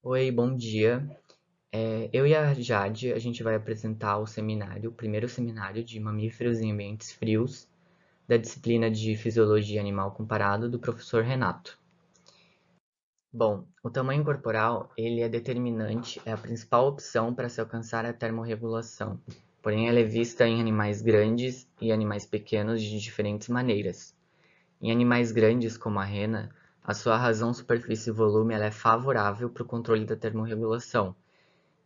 Oi, bom dia. Eu e a Jade, a gente vai apresentar o primeiro seminário de mamíferos em ambientes frios, da disciplina de Fisiologia Animal Comparado do professor Renato. Bom, o tamanho corporal, ele é determinante, é a principal opção para se alcançar a termorregulação. Porém, ela é vista em animais grandes e animais pequenos de diferentes maneiras. Em animais grandes, como a rena, a sua razão superfície e volume ela é favorável para o controle da termorregulação,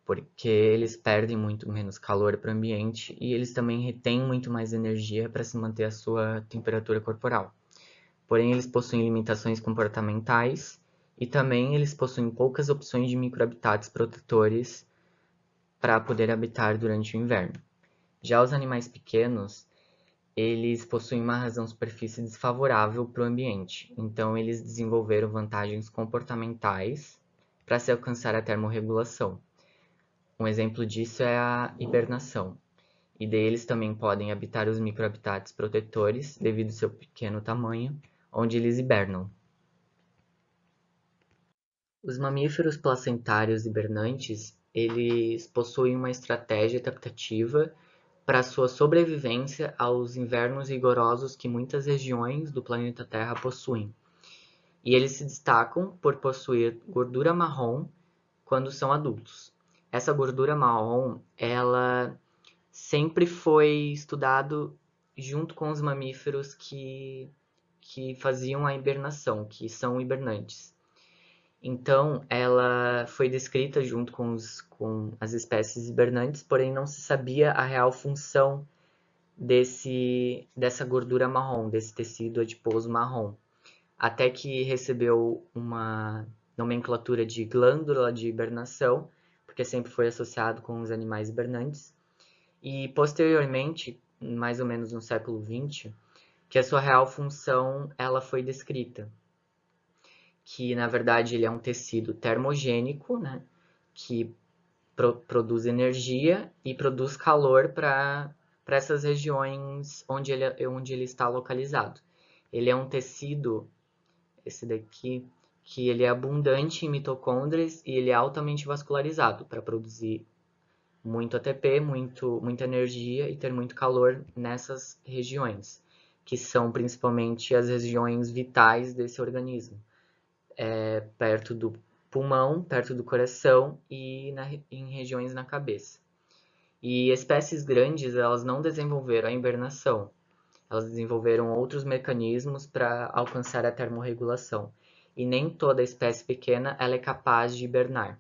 porque eles perdem muito menos calor para o ambiente e eles também retêm muito mais energia para se manter a sua temperatura corporal. Porém, eles possuem limitações comportamentais e também eles possuem poucas opções de microhabitats protetores para poder habitar durante o inverno. Já os animais pequenos, eles possuem uma razão superfície desfavorável para o ambiente, então eles desenvolveram vantagens comportamentais para se alcançar a termorregulação. Um exemplo disso é a hibernação, e deles também podem habitar os microhabitats protetores devido ao seu pequeno tamanho, onde eles hibernam. Os mamíferos placentários hibernantes, eles possuem uma estratégia adaptativa para sua sobrevivência aos invernos rigorosos que muitas regiões do planeta Terra possuem. E eles se destacam por possuir gordura marrom quando são adultos. Essa gordura marrom, ela sempre foi estudado junto com os mamíferos que faziam a hibernação, que são hibernantes. Então, ela foi descrita junto com as espécies hibernantes, porém não se sabia a real função dessa gordura marrom, desse tecido adiposo marrom. Até que recebeu uma nomenclatura de glândula de hibernação, porque sempre foi associado com os animais hibernantes, e posteriormente, mais ou menos no século XX, que a sua real função ela foi descrita, que na verdade ele é um tecido termogênico, né, que produz energia e produz calor para essas regiões onde ele está localizado. Ele é um tecido, esse daqui, que ele é abundante em mitocôndrias e ele é altamente vascularizado para produzir muito ATP, muita energia e ter muito calor nessas regiões, que são principalmente as regiões vitais desse organismo, perto do pulmão, perto do coração e em regiões na cabeça. E espécies grandes, elas não desenvolveram a hibernação, elas desenvolveram outros mecanismos para alcançar a termorregulação. E nem toda espécie pequena ela é capaz de hibernar.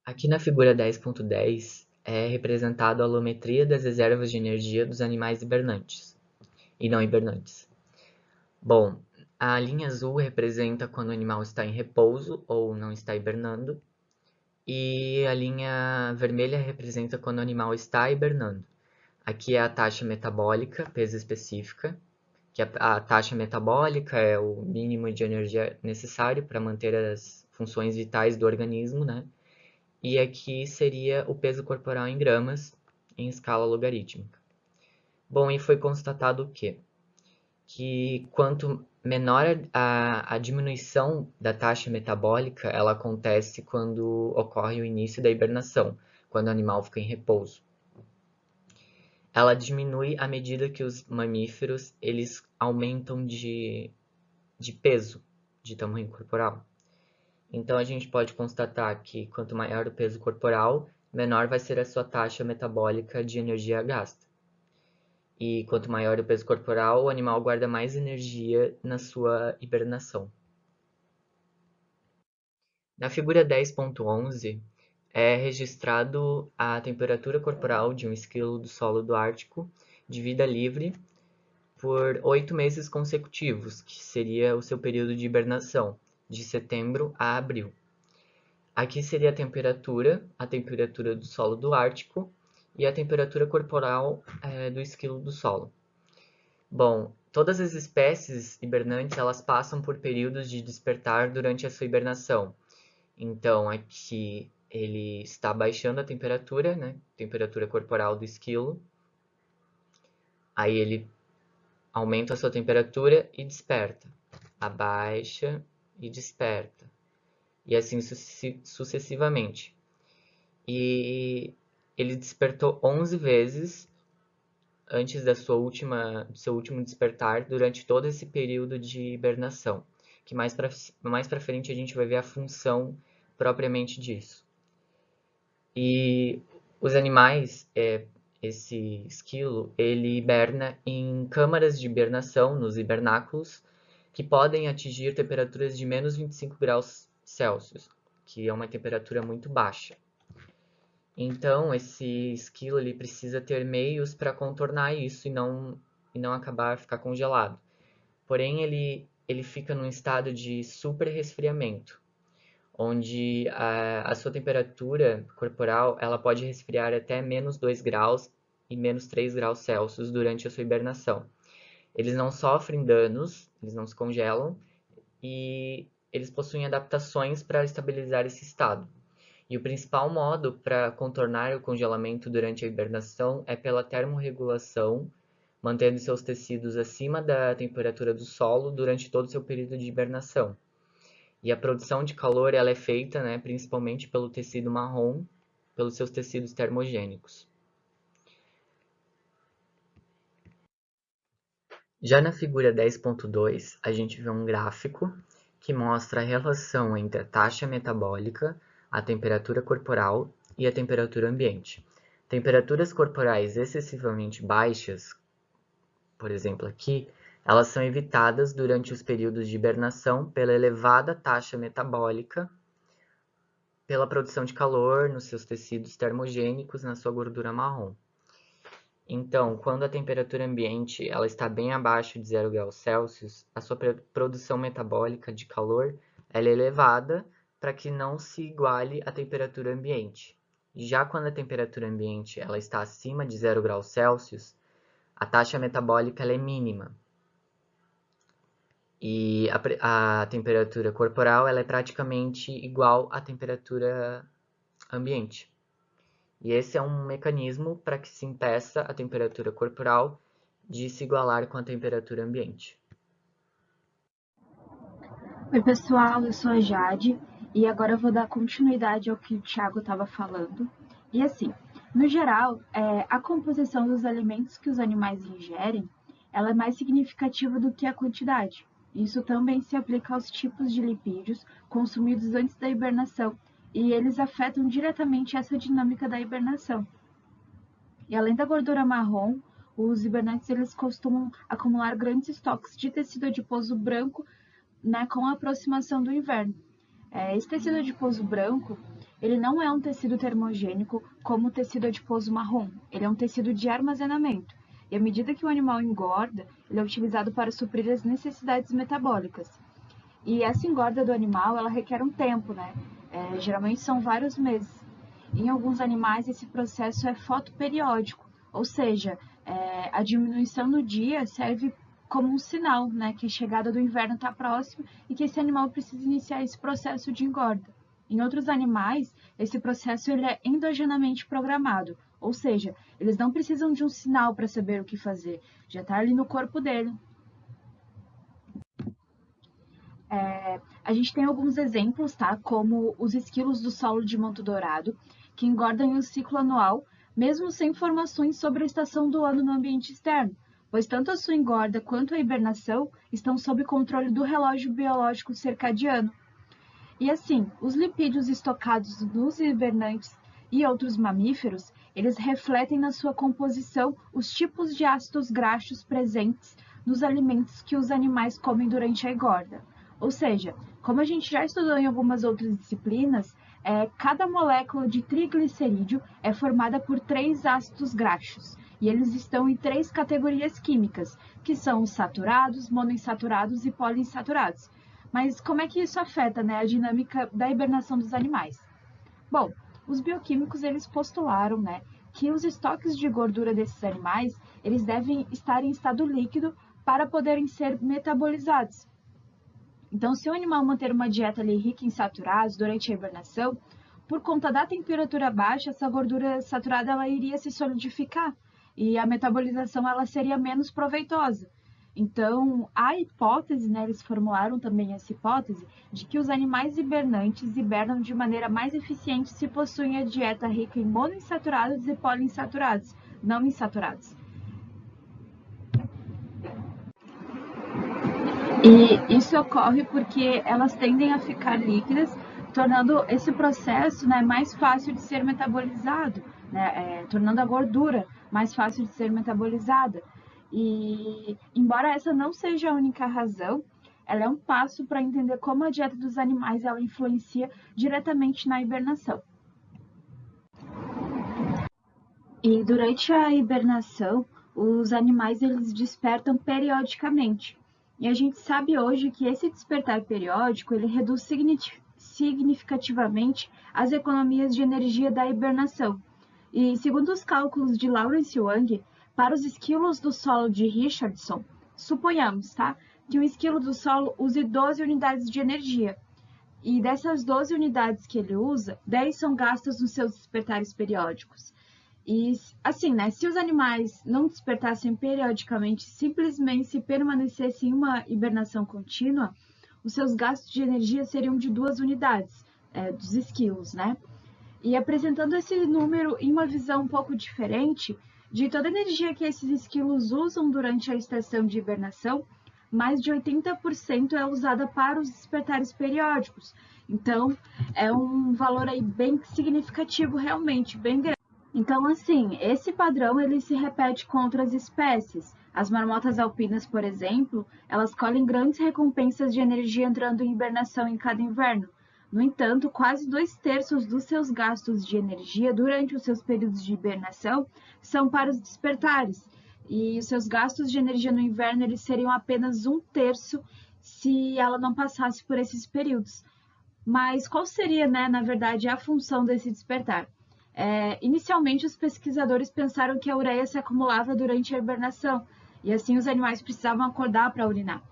Aqui na figura 10.10 é representado a alometria das reservas de energia dos animais hibernantes e não hibernantes. Bom, a linha azul representa quando o animal está em repouso ou não está hibernando, e a linha vermelha representa quando o animal está hibernando. Aqui é a taxa metabólica, peso específica, que a taxa metabólica é o mínimo de energia necessário para manter as funções vitais do organismo, né? E aqui seria o peso corporal em gramas, em escala logarítmica. Bom, e foi constatado o quê? Que quanto menor a diminuição da taxa metabólica, ela acontece quando ocorre o início da hibernação, quando o animal fica em repouso. Ela diminui à medida que os mamíferos eles aumentam de peso, de tamanho corporal. Então a gente pode constatar que quanto maior o peso corporal, menor vai ser a sua taxa metabólica de energia gasta. E quanto maior o peso corporal, o animal guarda mais energia na sua hibernação. Na figura 10.11 é registrado a temperatura corporal de um esquilo do solo do Ártico de vida livre por 8 meses consecutivos, que seria o seu período de hibernação, de setembro a abril. Aqui seria a temperatura do solo do Ártico e a temperatura corporal do esquilo do solo. Bom, todas as espécies hibernantes elas passam por períodos de despertar durante a sua hibernação. Então, aqui ele está baixando a temperatura, né? Temperatura corporal do esquilo. Aí ele aumenta a sua temperatura e desperta. Abaixa e desperta, e assim sucessivamente. E ele despertou 11 vezes antes do seu último despertar durante todo esse período de hibernação, que mais para frente a gente vai ver a função propriamente disso. E os animais, esse esquilo, ele hiberna em câmaras de hibernação, nos hibernáculos, que podem atingir temperaturas de menos 25 graus Celsius, que é uma temperatura muito baixa. Então, esse esquilo ele precisa ter meios para contornar isso e não ficar congelado. Porém, ele fica num estado de super resfriamento, onde a sua temperatura corporal ela pode resfriar até menos 2 graus e menos 3 graus Celsius durante a sua hibernação. Eles não sofrem danos, eles não se congelam e eles possuem adaptações para estabilizar esse estado. E o principal modo para contornar o congelamento durante a hibernação é pela termorregulação, mantendo seus tecidos acima da temperatura do solo durante todo o seu período de hibernação. E a produção de calor ela é feita, né, principalmente pelo tecido marrom, pelos seus tecidos termogênicos. Já na figura 10.2, a gente vê um gráfico que mostra a relação entre a taxa metabólica, a temperatura corporal e a temperatura ambiente. Temperaturas corporais excessivamente baixas, por exemplo aqui, elas são evitadas durante os períodos de hibernação pela elevada taxa metabólica, pela produção de calor nos seus tecidos termogênicos na sua gordura marrom. Então, quando a temperatura ambiente ela está bem abaixo de 0 graus Celsius, a sua produção metabólica de calor ela é elevada para que não se iguale à temperatura ambiente. Já quando a temperatura ambiente ela está acima de 0 graus Celsius, a taxa metabólica ela é mínima. E a temperatura corporal ela é praticamente igual à temperatura ambiente. E esse é um mecanismo para que se impeça a temperatura corporal de se igualar com a temperatura ambiente. Oi, pessoal, eu sou a Jade e agora eu vou dar continuidade ao que o Thiago estava falando. E assim, no geral, a composição dos alimentos que os animais ingerem, ela é mais significativa do que a quantidade. Isso também se aplica aos tipos de lipídios consumidos antes da hibernação, e eles afetam diretamente essa dinâmica da hibernação. E além da gordura marrom, os hibernantes eles costumam acumular grandes estoques de tecido adiposo branco, né, com a aproximação do inverno. Esse tecido adiposo branco, ele não é um tecido termogênico como o tecido adiposo marrom, ele é um tecido de armazenamento. E à medida que o animal engorda, ele é utilizado para suprir as necessidades metabólicas. E essa engorda do animal, ela requer um tempo, né? Geralmente são vários meses. Em alguns animais, esse processo é fotoperiódico, ou seja, a diminuição no dia serve como um sinal, né, que a chegada do inverno está próxima e que esse animal precisa iniciar esse processo de engorda. Em outros animais, esse processo ele é endogenamente programado, ou seja, eles não precisam de um sinal para saber o que fazer, já está ali no corpo dele. A gente tem alguns exemplos, tá? Como os esquilos do solo de Monte Dourado, que engordam em um ciclo anual, mesmo sem informações sobre a estação do ano no ambiente externo, pois tanto a sua engorda quanto a hibernação estão sob controle do relógio biológico circadiano. E assim, os lipídios estocados nos hibernantes e outros mamíferos, eles refletem na sua composição os tipos de ácidos graxos presentes nos alimentos que os animais comem durante a engorda. Ou seja, como a gente já estudou em algumas outras disciplinas, cada molécula de triglicerídeo é formada por 3 ácidos graxos, e eles estão em 3 categorias químicas, que são os saturados, monoinsaturados e poliinsaturados. Mas como é que isso afeta, né, a dinâmica da hibernação dos animais? Bom, os bioquímicos eles postularam, né, que os estoques de gordura desses animais eles devem estar em estado líquido para poderem ser metabolizados. Então, se o animal manter uma dieta ali rica em saturados durante a hibernação, por conta da temperatura baixa, essa gordura saturada ela iria se solidificar e a metabolização ela seria menos proveitosa. Então, a hipótese, né, eles formularam também essa hipótese de que os animais hibernantes hibernam de maneira mais eficiente se possuem a dieta rica em monoinsaturados e poliinsaturados, não insaturados. E isso ocorre porque elas tendem a ficar líquidas, tornando esse processo, né, mais fácil de ser metabolizado, né, tornando a gordura mais fácil de ser metabolizada. E, embora essa não seja a única razão, ela é um passo para entender como a dieta dos animais ela influencia diretamente na hibernação. E durante a hibernação, os animais eles despertam periodicamente. E a gente sabe hoje que esse despertar periódico ele reduz significativamente as economias de energia da hibernação. E segundo os cálculos de Lawrence Wang, para os esquilos do solo de Richardson, suponhamos, tá, que um esquilo do solo use 12 unidades de energia. E dessas 12 unidades que ele usa, 10 são gastas nos seus despertares periódicos. E assim, né, se os animais não despertassem periodicamente, simplesmente permanecessem em uma hibernação contínua, os seus gastos de energia seriam de 2 unidades dos esquilos, né? E apresentando esse número em uma visão um pouco diferente, de toda a energia que esses esquilos usam durante a estação de hibernação, mais de 80% é usada para os despertares periódicos. Então, é um valor aí bem significativo, realmente, bem grande. Então, assim, esse padrão ele se repete com outras espécies. As marmotas alpinas, por exemplo, elas colhem grandes recompensas de energia entrando em hibernação em cada inverno. No entanto, quase 2/3 dos seus gastos de energia durante os seus períodos de hibernação são para os despertares. E os seus gastos de energia no inverno eles seriam apenas 1/3 se ela não passasse por esses períodos. Mas qual seria, né, na verdade, a função desse despertar? Inicialmente, os pesquisadores pensaram que a ureia se acumulava durante a hibernação, e assim os animais precisavam acordar para urinar.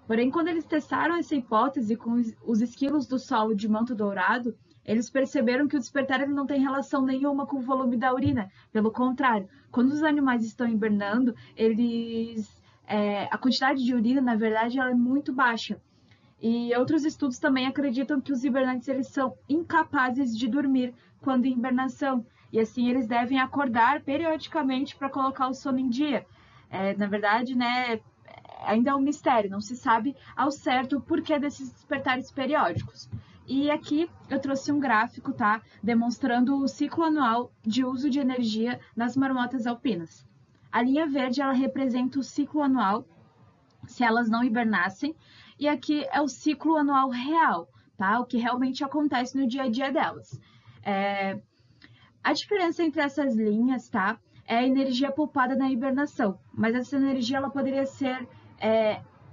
Porém, quando eles testaram essa hipótese com os esquilos do solo de manto dourado, eles perceberam que o despertar ele não tem relação nenhuma com o volume da urina. Pelo contrário, quando os animais estão hibernando, a quantidade de urina, na verdade, ela é muito baixa. E outros estudos também acreditam que os hibernantes eles são incapazes de dormir quando em hibernação, e assim eles devem acordar periodicamente para colocar o sono em dia. Na verdade, né, ainda é um mistério, não se sabe ao certo o porquê desses despertares periódicos. E aqui eu trouxe um gráfico, tá, demonstrando o ciclo anual de uso de energia nas marmotas alpinas. A linha verde ela representa o ciclo anual se elas não hibernassem, e aqui é o ciclo anual real, tá? O que realmente acontece no dia a dia delas. A diferença entre essas linhas, tá? É a energia poupada na hibernação, mas essa energia ela poderia ser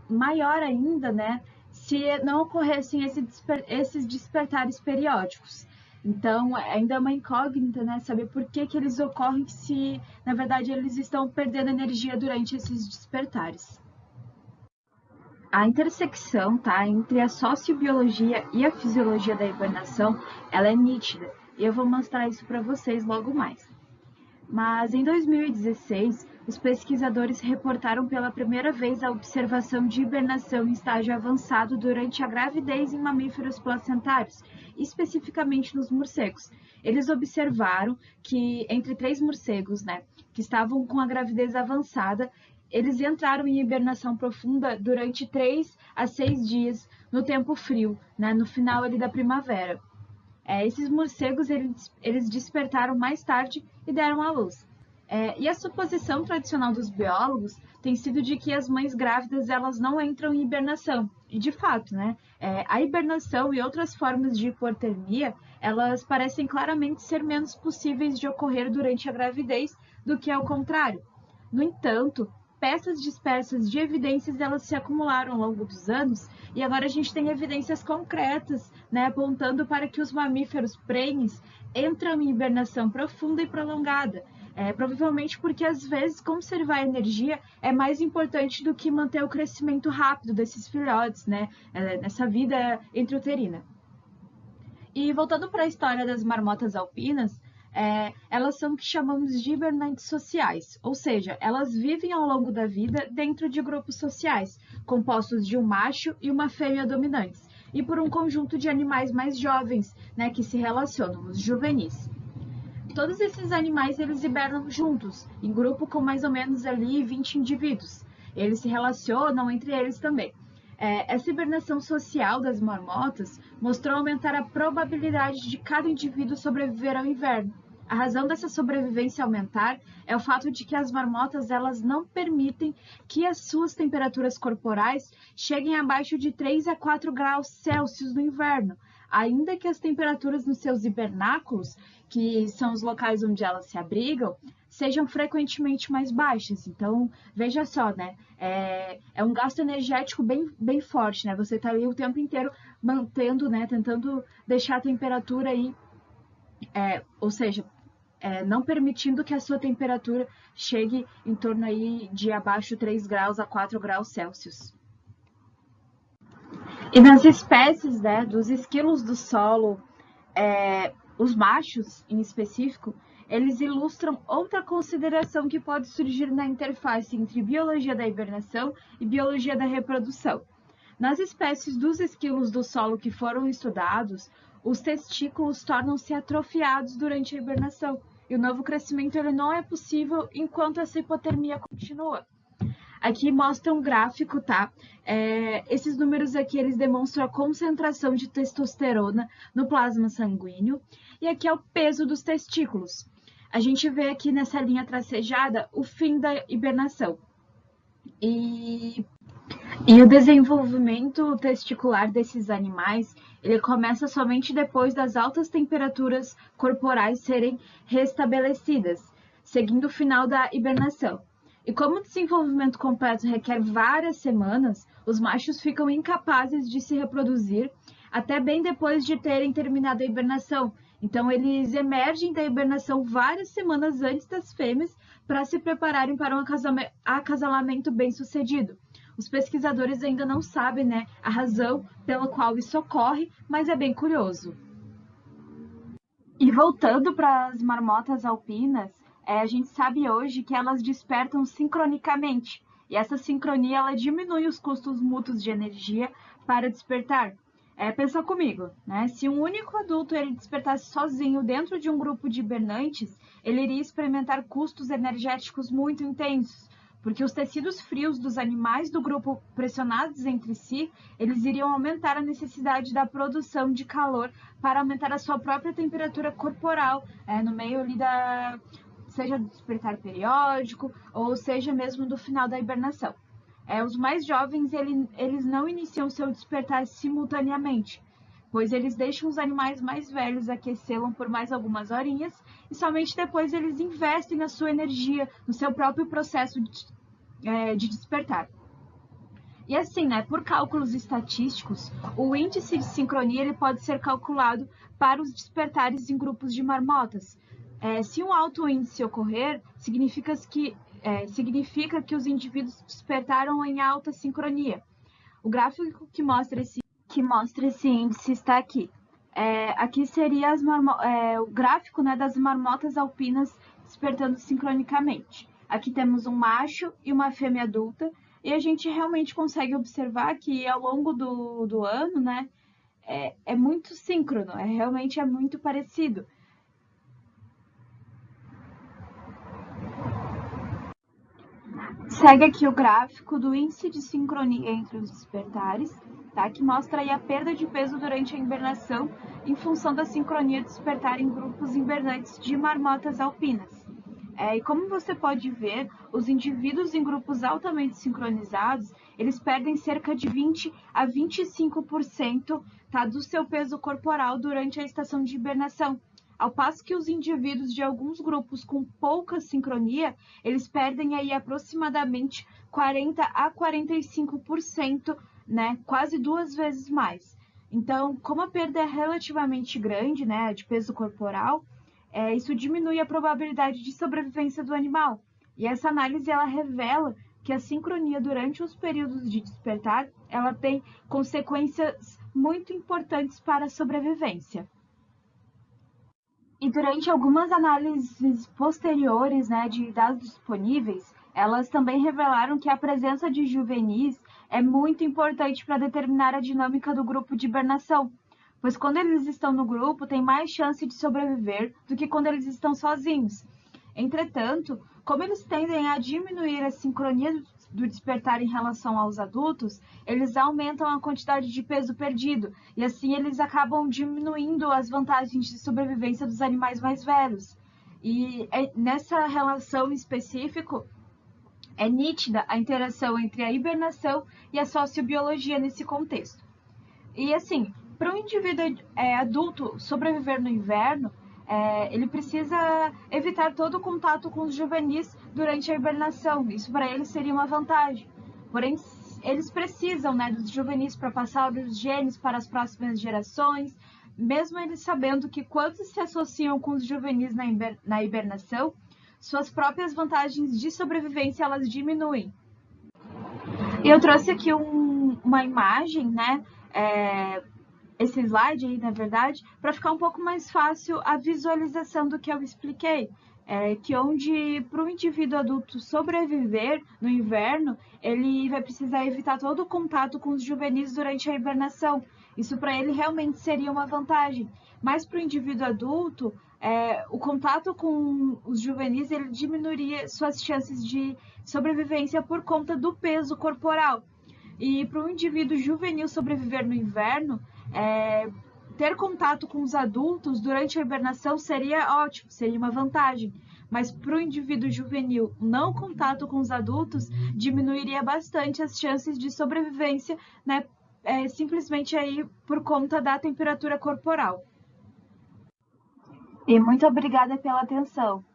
maior ainda, né? Se não ocorressem esses despertares periódicos. Então, ainda é uma incógnita, né? Saber por que eles ocorrem se, na verdade, eles estão perdendo energia durante esses despertares. A intersecção, tá, entre a sociobiologia e a fisiologia da hibernação, ela é nítida, e eu vou mostrar isso para vocês logo mais. Mas em 2016, os pesquisadores reportaram pela primeira vez a observação de hibernação em estágio avançado durante a gravidez em mamíferos placentários, especificamente nos morcegos. Eles observaram que entre 3 morcegos, né, que estavam com a gravidez avançada, eles entraram em hibernação profunda durante 3 a 6 dias no tempo frio, né, no final ali da primavera. Esses morcegos eles despertaram mais tarde e deram à luz. E a suposição tradicional dos biólogos tem sido de que as mães grávidas elas não entram em hibernação. E de fato, né, a hibernação e outras formas de hipotermia elas parecem claramente ser menos possíveis de ocorrer durante a gravidez do que ao contrário. No entanto, peças dispersas de evidências elas se acumularam ao longo dos anos e agora a gente tem evidências concretas, né, apontando para que os mamíferos prenhes entram em hibernação profunda e prolongada. Provavelmente porque às vezes conservar energia é mais importante do que manter o crescimento rápido desses filhotes, né, nessa vida intrauterina. E voltando para a história das marmotas alpinas, elas são o que chamamos de hibernantes sociais, ou seja, elas vivem ao longo da vida dentro de grupos sociais, compostos de um macho e uma fêmea dominantes, e por um conjunto de animais mais jovens, né, que se relacionam, os juvenis. Todos esses animais eles hibernam juntos, em grupo com mais ou menos ali 20 indivíduos. Eles se relacionam entre eles também. Essa hibernação social das marmotas mostrou aumentar a probabilidade de cada indivíduo sobreviver ao inverno. A razão dessa sobrevivência aumentar é o fato de que as marmotas elas não permitem que as suas temperaturas corporais cheguem abaixo de 3 a 4 graus Celsius no inverno, ainda que as temperaturas nos seus hibernáculos, que são os locais onde elas se abrigam, sejam frequentemente mais baixas. Então, veja só, né? É um gasto energético bem forte, né? Você está ali o tempo inteiro mantendo, né? Tentando deixar a temperatura aí, ou seja, não permitindo que a sua temperatura chegue em torno aí de abaixo 3 graus a 4 graus Celsius. E nas espécies, né, dos esquilos do solo, os machos em específico, eles ilustram outra consideração que pode surgir na interface entre biologia da hibernação e biologia da reprodução. Nas espécies dos esquilos do solo que foram estudados, os testículos tornam-se atrofiados durante a hibernação, e o novo crescimento ele não é possível enquanto essa hipotermia continua. Aqui mostra um gráfico, tá? Esses números aqui, eles demonstram a concentração de testosterona no plasma sanguíneo, e aqui é o peso dos testículos. A gente vê aqui nessa linha tracejada o fim da hibernação. E o desenvolvimento testicular desses animais, ele começa somente depois das altas temperaturas corporais serem restabelecidas, seguindo o final da hibernação. E como o desenvolvimento completo requer várias semanas, os machos ficam incapazes de se reproduzir até bem depois de terem terminado a hibernação. Então, eles emergem da hibernação várias semanas antes das fêmeas para se prepararem para um acasalamento bem-sucedido. Os pesquisadores ainda não sabem, né, a razão pela qual isso ocorre, mas é bem curioso. E voltando para as marmotas alpinas, a gente sabe hoje que elas despertam sincronicamente, e essa sincronia ela diminui os custos mútuos de energia para despertar. Pensa comigo, né? Se um único adulto ele despertasse sozinho dentro de um grupo de hibernantes, ele iria experimentar custos energéticos muito intensos, porque os tecidos frios dos animais do grupo pressionados entre si, eles iriam aumentar a necessidade da produção de calor para aumentar a sua própria temperatura corporal, no meio ali seja do despertar periódico, ou seja mesmo do final da hibernação. Os mais jovens, eles não iniciam seu despertar simultaneamente, pois eles deixam os animais mais velhos aquecê-los por mais algumas horinhas e somente depois eles investem a sua energia no seu próprio processo de despertar. E assim, né, por cálculos estatísticos, o índice de sincronia ele pode ser calculado para os despertares em grupos de marmotas. Se um alto índice ocorrer, significa que os indivíduos despertaram em alta sincronia. O gráfico que mostra esse índice está aqui. Aqui seria o gráfico, né, das marmotas alpinas despertando sincronicamente. Aqui temos um macho e uma fêmea adulta, e a gente realmente consegue observar que ao longo do ano, né, é muito síncrono, realmente é muito parecido. Segue aqui o gráfico do índice de sincronia entre os despertares, tá? Que mostra aí a perda de peso durante a hibernação em função da sincronia despertar em grupos hibernantes de marmotas alpinas. E como você pode ver, os indivíduos em grupos altamente sincronizados, eles perdem cerca de 20 a 25%, tá, do seu peso corporal durante a estação de hibernação. Ao passo que os indivíduos de alguns grupos com pouca sincronia, eles perdem aí aproximadamente 40 a 45%, né? Quase 2 vezes mais. Então, como a perda é relativamente grande, né, de peso corporal, isso diminui a probabilidade de sobrevivência do animal. E essa análise ela revela que a sincronia durante os períodos de despertar, ela tem consequências muito importantes para a sobrevivência. E durante algumas análises posteriores, né, de dados disponíveis, elas também revelaram que a presença de juvenis é muito importante para determinar a dinâmica do grupo de hibernação, pois quando eles estão no grupo, tem mais chance de sobreviver do que quando eles estão sozinhos. Entretanto, como eles tendem a diminuir a sincronia do despertar em relação aos adultos, eles aumentam a quantidade de peso perdido e assim eles acabam diminuindo as vantagens de sobrevivência dos animais mais velhos. E nessa relação específica é nítida a interação entre a hibernação e a sociobiologia nesse contexto. E assim, para um indivíduo adulto sobreviver no inverno, ele precisa evitar todo o contato com os juvenis durante a hibernação. Isso para eles seria uma vantagem. Porém, eles precisam, né, dos juvenis para passar os genes para as próximas gerações, mesmo eles sabendo que quando se associam com os juvenis na hibernação, suas próprias vantagens de sobrevivência elas diminuem. E eu trouxe aqui uma imagem, né? Esse slide aí, na verdade, para ficar um pouco mais fácil a visualização do que eu expliquei. Que onde para o indivíduo adulto sobreviver no inverno, ele vai precisar evitar todo o contato com os juvenis durante a hibernação. Isso para ele realmente seria uma vantagem. Mas para o indivíduo adulto, o contato com os juvenis ele diminuiria suas chances de sobrevivência por conta do peso corporal. E para um indivíduo juvenil sobreviver no inverno, ter contato com os adultos durante a hibernação seria ótimo, seria uma vantagem. Mas para o indivíduo juvenil, não contato com os adultos diminuiria bastante as chances de sobrevivência, né? Simplesmente aí por conta da temperatura corporal. E muito obrigada pela atenção.